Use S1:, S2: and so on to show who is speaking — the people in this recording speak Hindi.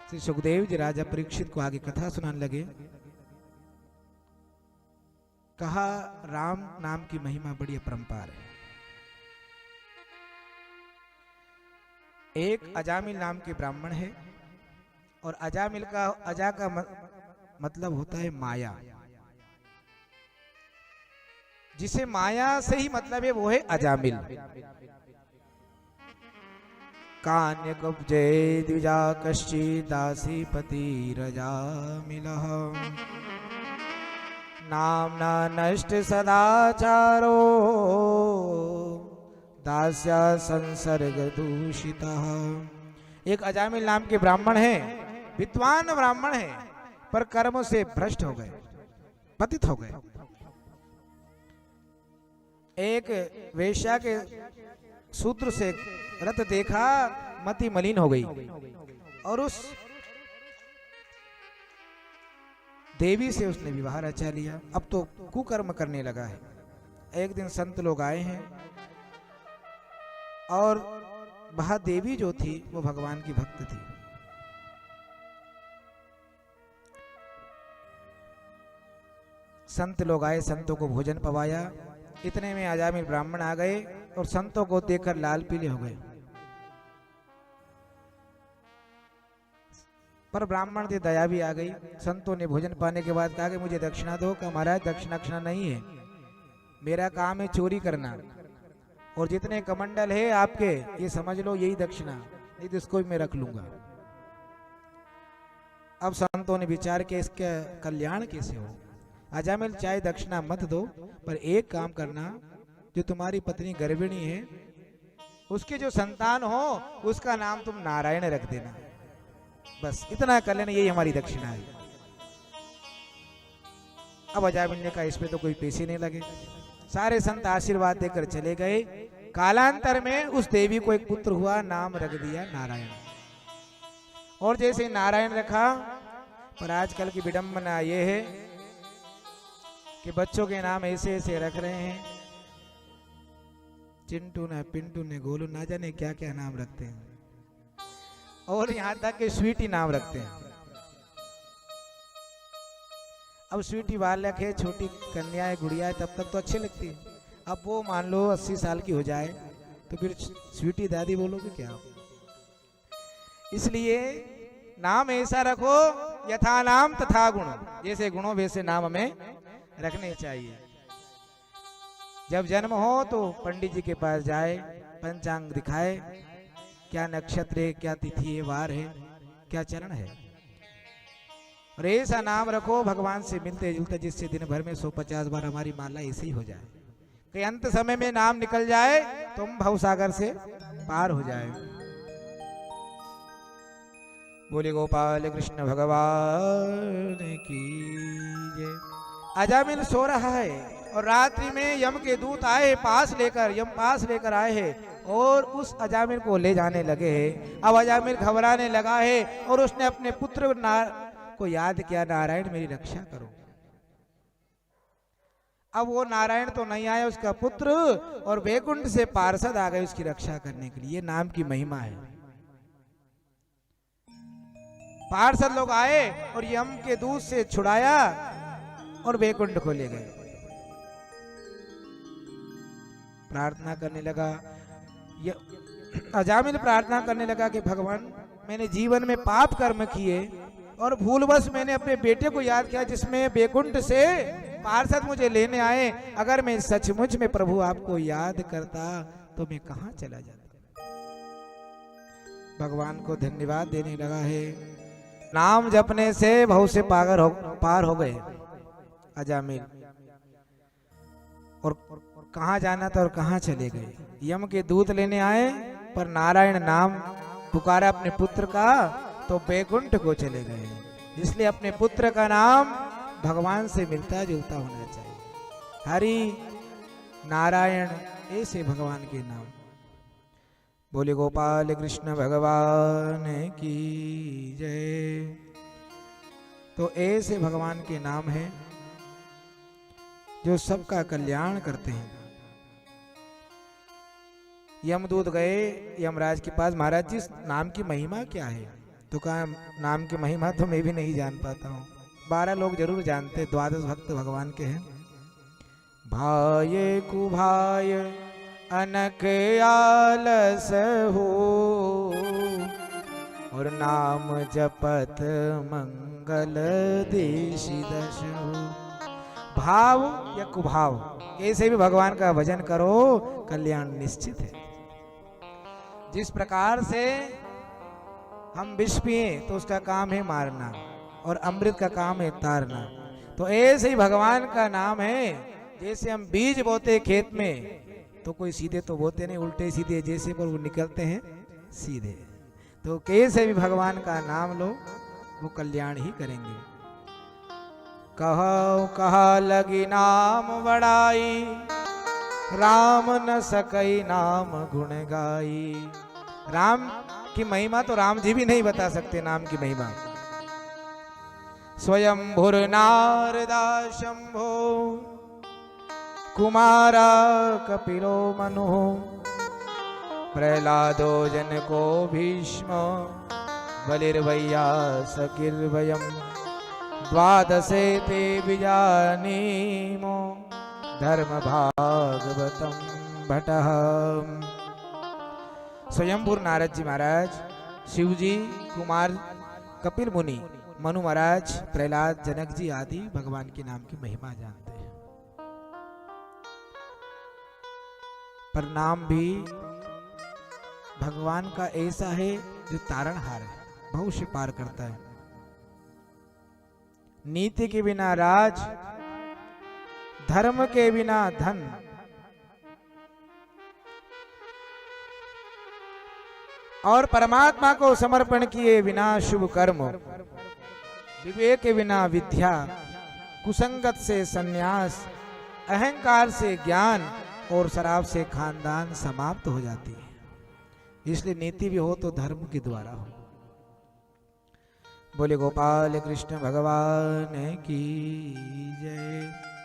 S1: श्री सुखदेव जी राजा परीक्षित को आगे कथा सुनाने लगे। कहा राम नाम की महिमा बड़ी अपरंपार है। एक अजामिल नाम के ब्राह्मण है और अजामिल का अजा का मतलब होता है माया। जिसे माया से ही मतलब है वो है अजामिल। कान्य कब्जे द्विजा कश्चि दासी पति रजामिलः नामना नष्ट सदाचारो दास्या संसर्ग दूषितः। एक अजामिल नाम के ब्राह्मण है, विद्वान ब्राह्मण है, पर कर्मों से भ्रष्ट हो गए, पतित हो गए। एक वेश्या के सूत्र से रत देखा, मति मलिन हो गई और उस देवी से उसने विवाह रचा लिया। अब तो कुकर्म करने लगा है। एक दिन संत लोग आए हैं और वह देवी जो थी वो भगवान की भक्त थी। संत लोग आए, संतों को भोजन पवाया। इतने में अजामिल ब्राह्मण आ गए और संतों को देखकर लाल पीले हो गए। पर ब्राह्मण से दया भी आ गई। संतों ने भोजन पाने के बाद कहा कि मुझे दक्षिणा दो। का महाराज दक्षिणा नहीं है, मेरा काम है चोरी करना, और जितने कमंडल है आपके ये समझ लो यही दक्षिणा, नहीं तो इसको भी मैं रख लूंगा। अब संतों ने विचार किया इसका कल्याण कैसे हो। अजामिल चाहे दक्षिणा मत दो, पर एक काम करना, जो तुम्हारी पत्नी गर्भिणी है उसके जो संतान हो उसका नाम तुम नारायण रख देना, बस इतना कर लेना, यही हमारी दक्षिणा है। अब अजामिल ने कहा इसमें तो कोई पैसे नहीं लगे। सारे संत आशीर्वाद देकर चले गए। कालांतर में उस देवी को एक पुत्र हुआ, नाम रख दिया नारायण। और जैसे नारायण रखा, पर आजकल की विडंबना ये है कि बच्चों के नाम ऐसे ऐसे रख रहे हैं, चिंटू ने पिंटू ने गोलू, ना जाने क्या क्या नाम रखते हैं, और यहां तक कि स्वीटी नाम रखते हैं। अब स्वीटी बालक है, छोटी कन्या है, गुड़िया है, तब तक तो अच्छी लगती है। अब वो मान लो 80 साल की हो जाए तो फिर स्वीटी दादी बोलोगे क्या? इसलिए नाम ऐसा रखो, यथा नाम तथा गुण, जैसे गुणों वैसे नाम हमें रखने चाहिए। जब जन्म हो तो पंडित जी के पास जाए, पंचांग दिखाए, क्या नक्षत्र है, क्या तिथि है, वार है, क्या चरण है, और ऐसा नाम रखो भगवान से मिलते जुलते, जिससे दिन भर में 150 बार हमारी माला ऐसे ही हो जाए कि अंत समय में नाम निकल जाए, तुम भवसागर से पार हो जाए। बोले गोपाल कृष्ण भगवान की जय। अजामिल सो रहा है और रात्रि में यम के दूत आए, यम पास लेकर आए हैं और उस अजामिल को ले जाने लगे हैं। अब अजामिल घबराने लगा है और उसने अपने पुत्र को याद किया, नारायण मेरी रक्षा करो। अब वो नारायण तो नहीं आया, उसका पुत्र और वैकुंठ से पार्षद आ गए उसकी रक्षा करने के लिए। ये नाम की महिमा है। पार्षद लोग आए और यम के दूत से छुड़ाया और वैकुंठ को ले गए। प्रार्थना करने लगा, अजामिल प्रार्थना करने लगा कि भगवान मैंने जीवन में पाप कर्म किए और भूलवश मैंने अपने बेटे को याद किया, जिसमें वैकुंठ से पार्षद मुझे लेने आए। अगर मैं सचमुच में प्रभु आपको याद करता तो मैं कहां चला जाता। भगवान को धन्यवाद देने लगा है। नाम जपने से भव से पार हो गए अजामिल, और कहां जाना था और कहां चले गए। यम के दूत लेने आए, पर नारायण नाम पुकारा अपने पुत्र का तो वैकुंठ को चले गए। इसलिए अपने पुत्र का नाम भगवान से मिलता जुलता होना चाहिए। हरि नारायण ऐसे भगवान के नाम। बोले गोपाल कृष्ण भगवान की जय। तो ऐसे भगवान के नाम है जो सबका कल्याण करते हैं। यमदूत गए यमराज के पास, महाराज जी नाम की महिमा क्या है? तो का नाम की महिमा तो मैं भी नहीं जान पाता हूँ। 12 लोग जरूर जानते, 12 भक्त भगवान के हैं। भाये कुभाय अनक आलस हो, और नाम जपत मंगल देशी दश हो। भाव या कुभाव, कैसे भी भगवान का भजन करो, कल्याण निश्चित है। जिस प्रकार से हम विष पिए तो उसका काम है मारना, और अमृत का काम है तारना, तो ऐसे ही भगवान का नाम है। जैसे हम बीज बोते खेत में तो कोई सीधे तो बोते नहीं, उल्टे सीधे जैसे पर वो निकलते हैं सीधे। तो कैसे भी भगवान का नाम लो, वो कल्याण ही करेंगे। कहो कहा लगी नाम बड़ाई, राम न सकई नाम गुण गाई। राम की महिमा तो राम जी भी नहीं बता सकते। नाम की महिमा स्वयं भुर नारदा शंभो, कुमारा कपिलो मनु, प्रहलादो जन को भीष्म, बलिर्वैया सकिर्वयम्, द्वादशे ते विजानीमो, धर्म भागवतम भटः। स्वयंभूर नारद जी महाराज, शिव जी, कुमार कपिल मुनि, मनु महाराज, प्रहलाद, जनक जी आदि भगवान के नाम की महिमा जानते हैं। पर नाम भी भगवान का ऐसा है जो तारणहार है, भविष्य पार करता है। नीति के बिना राज, धर्म के बिना धन, और परमात्मा को समर्पण किए बिना शुभ कर्म, विवेक के बिना विद्या, कुसंगत से सन्यास, अहंकार से ज्ञान, और शराब से खानदान समाप्त हो जाती है। इसलिए नीति भी हो तो धर्म के द्वारा हो। बोले गोपाल कृष्ण भगवान की जय।